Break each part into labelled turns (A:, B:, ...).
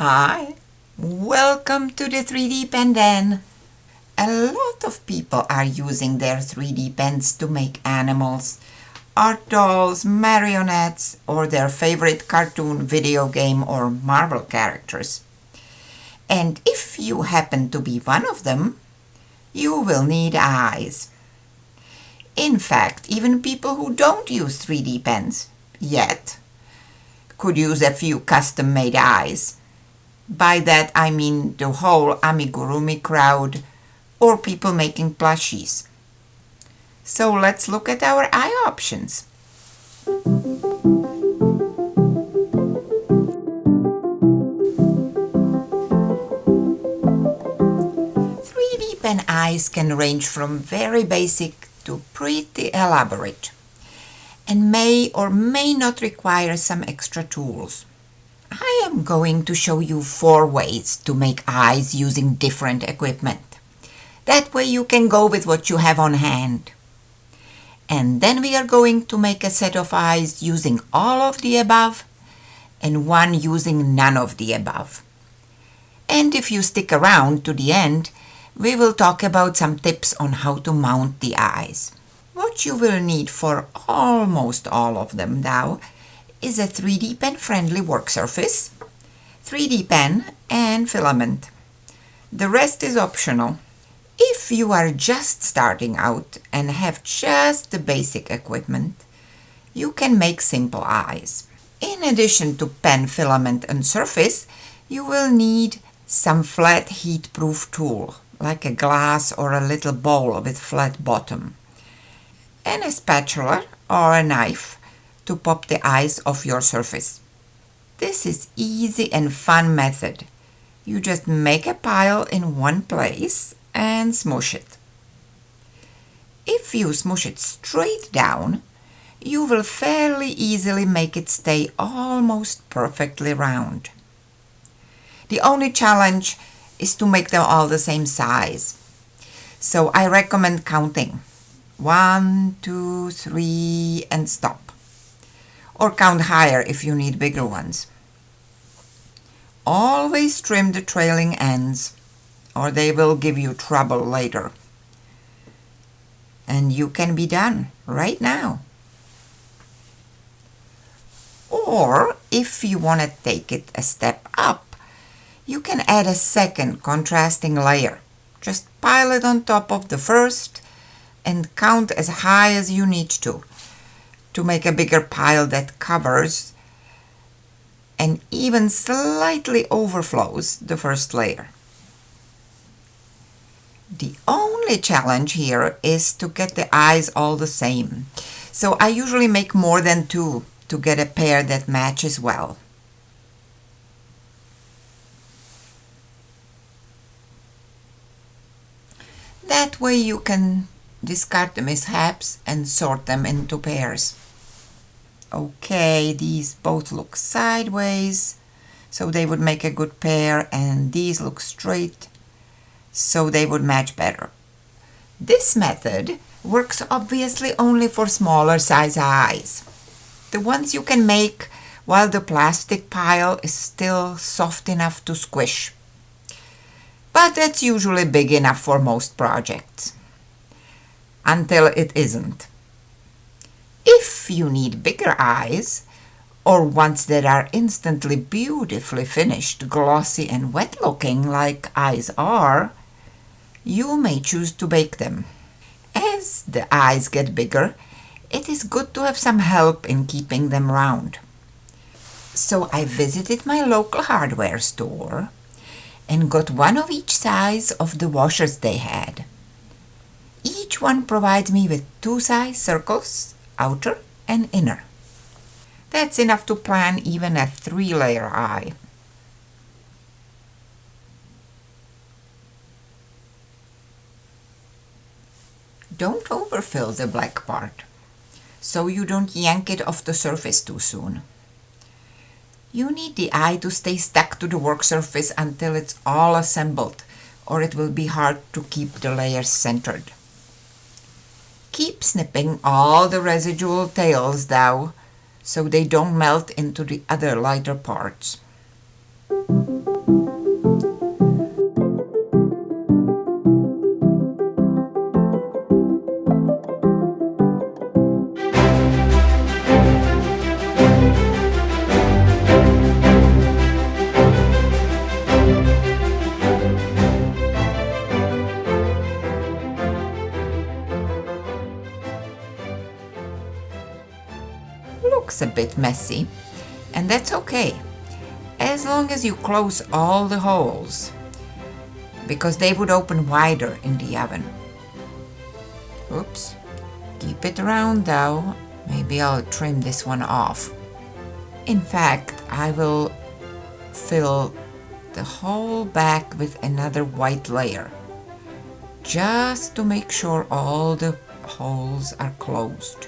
A: Hi, welcome to the 3D Pen Den. A lot of people are using their 3D pens to make animals, art dolls, marionettes, or their favorite cartoon, video game, or Marvel characters. And if you happen to be one of them, you will need eyes. In fact, even people who don't use 3D pens yet could use a few custom-made eyes. By that I mean the whole amigurumi crowd or people making plushies. So let's look at our eye options. 3D pen eyes can range from very basic to pretty elaborate and may or may not require some extra tools. I am going to show you 4 ways to make eyes using different equipment. That way you can go with what you have on hand. And then we are going to make a set of eyes using all of the above and one using none of the above. And if you stick around to the end, we will talk about some tips on how to mount the eyes. What you will need for almost all of them now is a 3D pen friendly work surface, 3D pen and filament. The rest is optional. If you are just starting out and have just the basic equipment, you can make simple eyes. In addition to pen, filament and surface, you will need some flat heat-proof tool, like a glass or a little bowl with flat bottom, and a spatula or a knife to pop the eyes off your surface. This is easy and fun method. You just make a pile in one place and smoosh it. If you smoosh it straight down, you will fairly easily make it stay almost perfectly round. The only challenge is to make them all the same size. So I recommend counting 1, 2, 3 and stop. Or count higher if you need bigger ones. Always trim the trailing ends or they will give you trouble later. And you can be done right now. Or if you want to take it a step up, you can add a second contrasting layer. Just pile it on top of the first and count as high as you need to make a bigger pile that covers and even slightly overflows the first layer. The only challenge here is to get the eyes all the same. So I usually make more than 2 to get a pair that matches well. That way you can discard the mishaps and sort them into pairs. Okay, these both look sideways, so they would make a good pair, and these look straight, so they would match better. This method works obviously only for smaller size eyes, the ones you can make while the plastic pile is still soft enough to squish. But that's usually big enough for most projects, until it isn't. If you need bigger eyes, or ones that are instantly beautifully finished, glossy and wet looking like eyes are, you may choose to bake them. As the eyes get bigger, it is good to have some help in keeping them round. So I visited my local hardware store and got one of each size of the washers they had. Each one provides me with 2 size circles, outer and inner. That's enough to plan even a 3-layer eye. Don't overfill the black part, so you don't yank it off the surface too soon. You need the eye to stay stuck to the work surface until it's all assembled, or it will be hard to keep the layers centered. Keep snipping all the residual tails though, so they don't melt into the other lighter parts. Looks a bit messy, and that's okay, as long as you close all the holes, because they would open wider in the oven. Oops, keep it round though. Maybe I'll trim this one off. In fact, I will fill the whole back with another white layer, just to make sure all the holes are closed.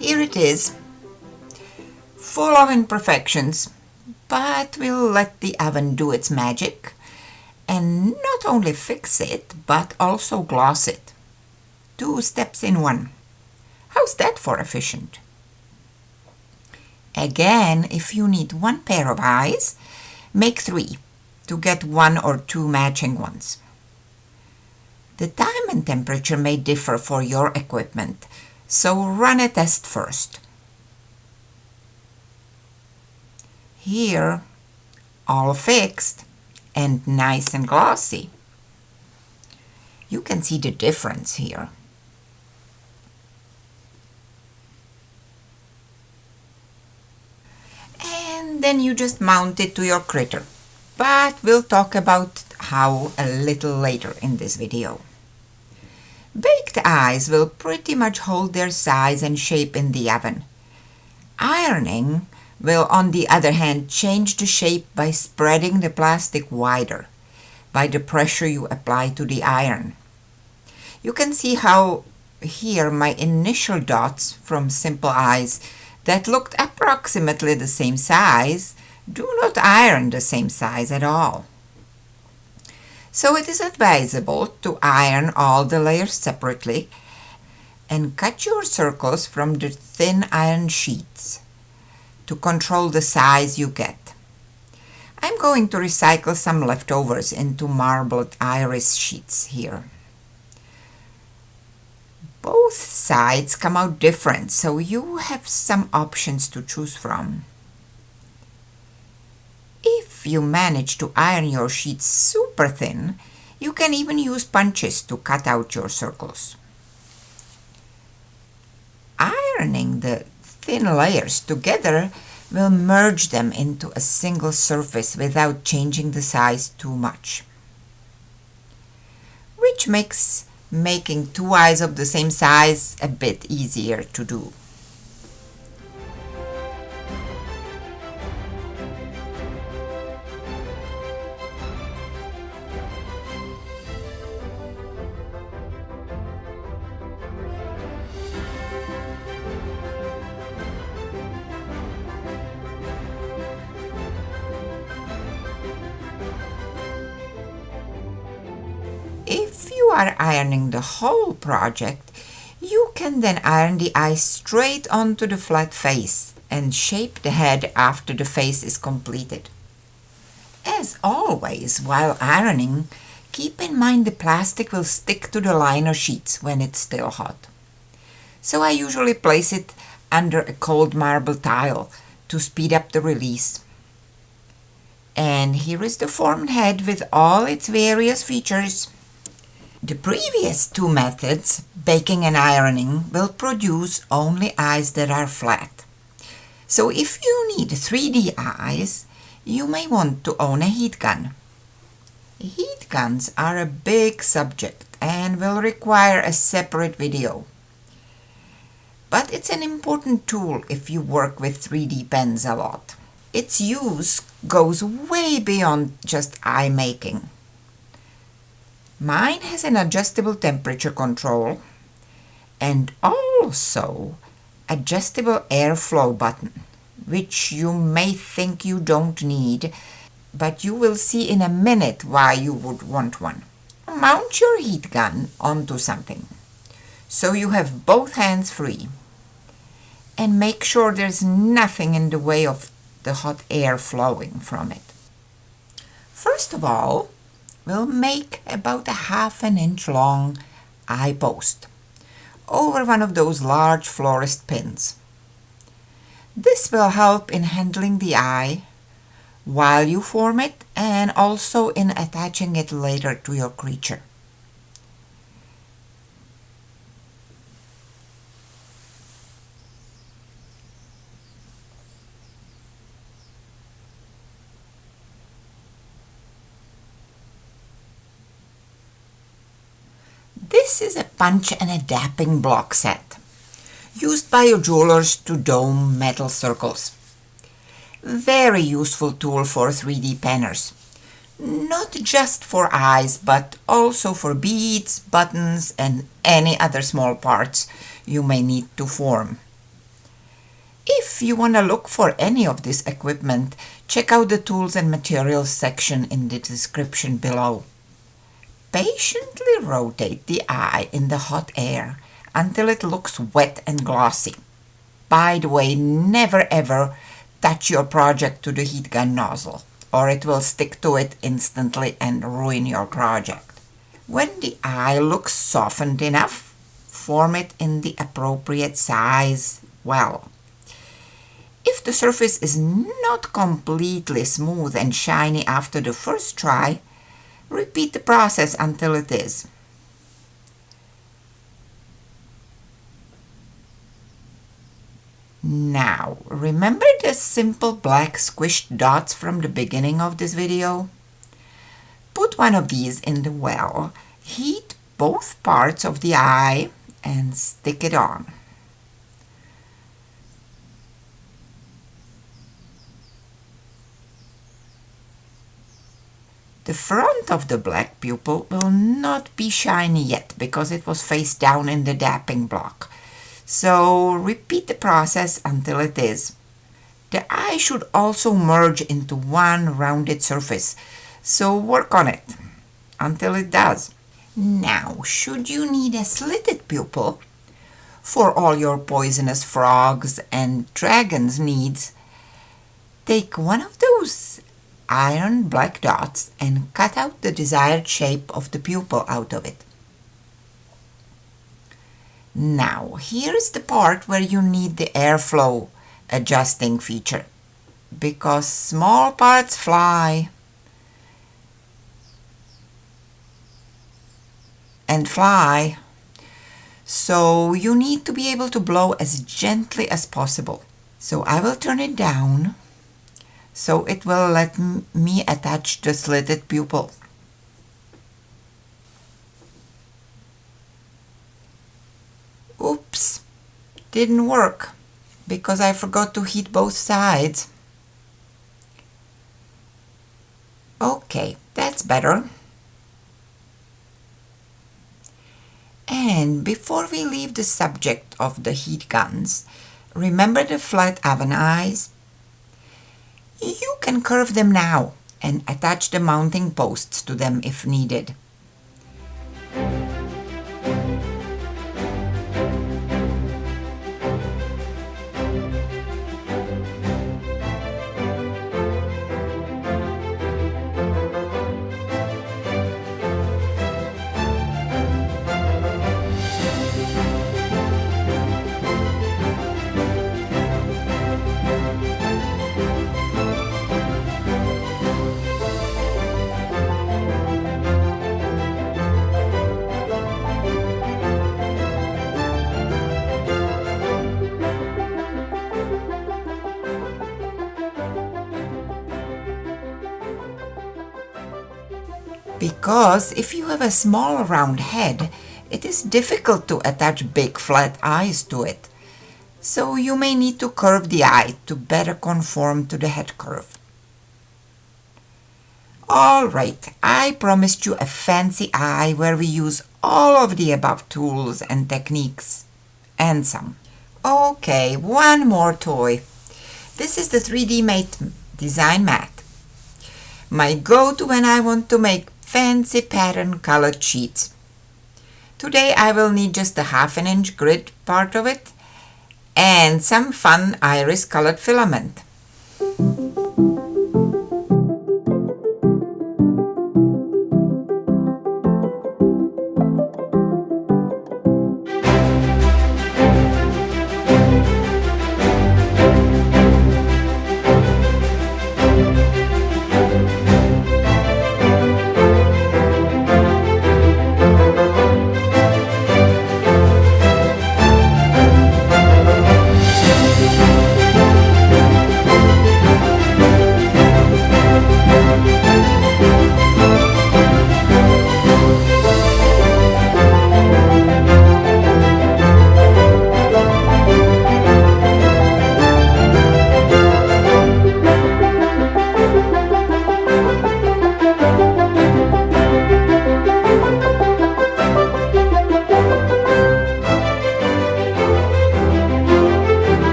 A: Here it is, full of imperfections, but we'll let the oven do its magic and not only fix it, but also gloss it. 2 steps in one. How's that for efficient? Again, if you need 1 pair of eyes, make 3 to get 1 or 2 matching ones. The time and temperature may differ for your equipment, so run a test first. Here, all fixed and nice and glossy. You can see the difference here. And then you just mount it to your critter. But we'll talk about how a little later in this video. Baked eyes will pretty much hold their size and shape in the oven. Ironing will, on the other hand, change the shape by spreading the plastic wider by the pressure you apply to the iron. You can see how here my initial dots from simple eyes that looked approximately the same size do not iron the same size at all. So it is advisable to iron all the layers separately and cut your circles from the thin iron sheets to control the size you get. I'm going to recycle some leftovers into marbled iris sheets here. Both sides come out different, so you have some options to choose from. If you manage to iron your sheets super thin, you can even use punches to cut out your circles. Ironing the thin layers together will merge them into a single surface without changing the size too much, which makes making 2 eyes of the same size a bit easier to do. If you are ironing the whole project, you can then iron the eyes straight onto the flat face and shape the head after the face is completed. As always, while ironing, keep in mind the plastic will stick to the liner sheets when it's still hot. So I usually place it under a cold marble tile to speed up the release. And here is the formed head with all its various features. The previous 2 methods, baking and ironing, will produce only eyes that are flat. So if you need 3D eyes, you may want to own a heat gun. Heat guns are a big subject and will require a separate video. But it's an important tool if you work with 3D pens a lot. Its use goes way beyond just eye making. Mine has an adjustable temperature control and also adjustable airflow button, which you may think you don't need, but you will see in a minute why you would want one. Mount your heat gun onto something. so you have both hands free. And make sure there's nothing in the way of the hot air flowing from it. First of all, we'll make about a 1/2 inch long eye post over one of those large florist pins. This will help in handling the eye while you form it and also in attaching it later to your creature. This is a punch and a dapping block set, used by your jewelers to dome metal circles. Very useful tool for 3D penners. Not just for eyes, but also for beads, buttons, and any other small parts you may need to form. If you want to look for any of this equipment, check out the tools and materials section in the description below. Patiently rotate the eye in the hot air until it looks wet and glossy. By the way, never ever touch your project to the heat gun nozzle, or it will stick to it instantly and ruin your project. When the eye looks softened enough, form it in the appropriate size well. If the surface is not completely smooth and shiny after the first try, repeat the process until it is. Now, remember the simple black squished dots from the beginning of this video? Put one of these in the well, heat both parts of the eye, and stick it on. The front of the black pupil will not be shiny yet because it was face down in the dapping block. So repeat the process until it is. The eye should also merge into one rounded surface, so work on it until it does. Now, should you need a slitted pupil for all your poisonous frogs and dragons needs, take one of those iron black dots and cut out the desired shape of the pupil out of it. Now, here's the part where you need the airflow adjusting feature, because small parts fly and fly, so you need to be able to blow as gently as possible. So I will turn it down so it will let me attach the slitted pupil. Oops, didn't work because I forgot to heat both sides. Okay, that's better. And before we leave the subject of the heat guns, remember the flat oven eyes? You can curve them now and attach the mounting posts to them if needed. Because if you have a small round head, it is difficult to attach big flat eyes to it. So you may need to curve the eye to better conform to the head curve. Alright, I promised you a fancy eye where we use all of the above tools and techniques. And some. Okay, one more toy. This is the 3D Mate Design Mat. My go-to when I want to make fancy pattern colored sheets. Today I will need just the 1/2 inch grid part of it and some fun iris colored filament.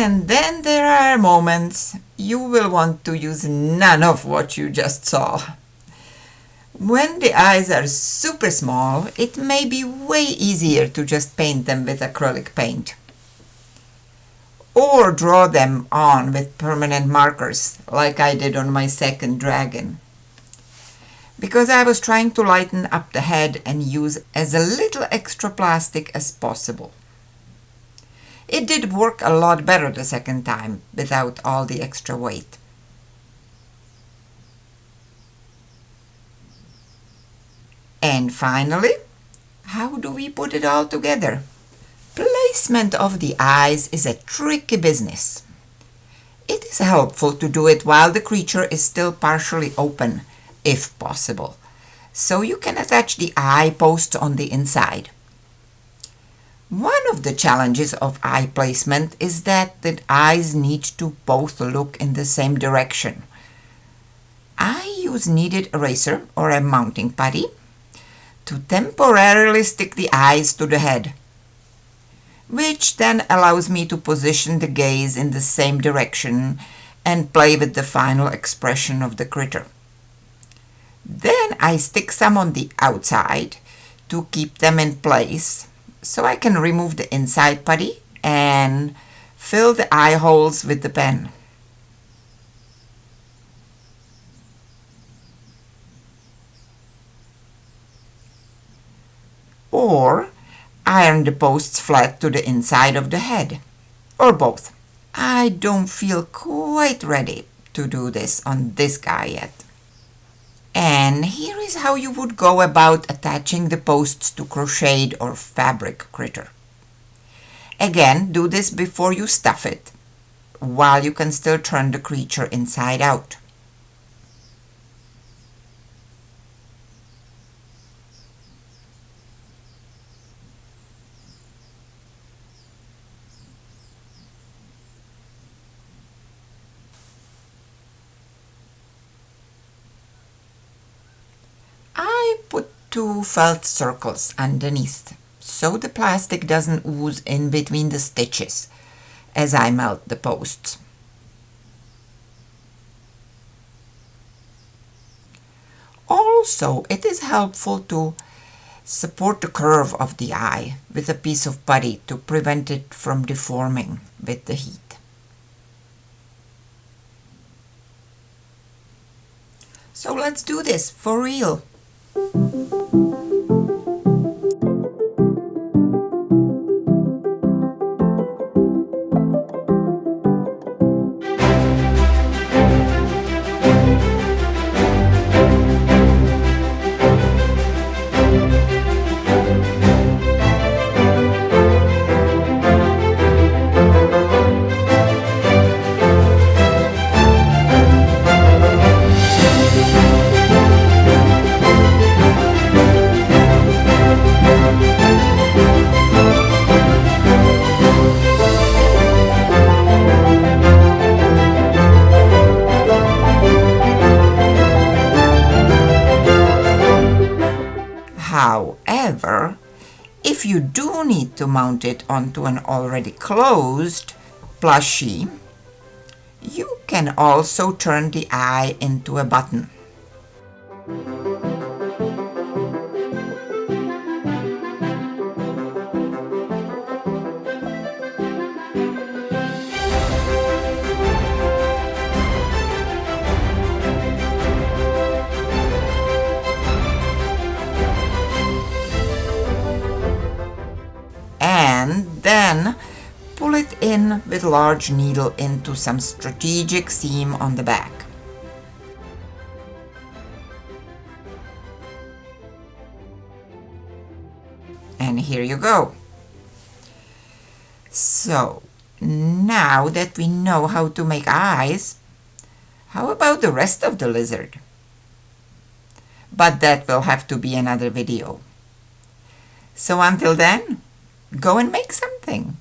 A: And then there are moments you will want to use none of what you just saw. When the eyes are super small, it may be way easier to just paint them with acrylic paint. Or draw them on with permanent markers, like I did on my second dragon. Because I was trying to lighten up the head and use as little extra plastic as possible. It did work a lot better the second time, without all the extra weight. And finally, how do we put it all together? Placement of the eyes is a tricky business. It is helpful to do it while the creature is still partially open, if possible, so you can attach the eye post on the inside. One of the challenges of eye placement is that the eyes need to both look in the same direction. I use kneaded eraser or a mounting putty to temporarily stick the eyes to the head, which then allows me to position the gaze in the same direction and play with the final expression of the critter. Then I stick some on the outside to keep them in place, so I can remove the inside putty and fill the eye holes with the pen. Or iron the posts flat to the inside of the head, or both. I don't feel quite ready to do this on this guy yet. And here is how you would go about attaching the posts to crocheted or fabric critter. Again, do this before you stuff it, while you can still turn the creature inside out. I put 2 felt circles underneath, so the plastic doesn't ooze in between the stitches as I melt the posts. Also, it is helpful to support the curve of the eye with a piece of putty to prevent it from deforming with the heat. So let's do this for real. However, if you do need to mount it onto an already closed plushie, you can also turn the eye into a button. And then pull it in with large needle into some strategic seam on the back. And here you go. So now that we know how to make eyes, how about the rest of the lizard? But that will have to be another video. So until then, go and make something.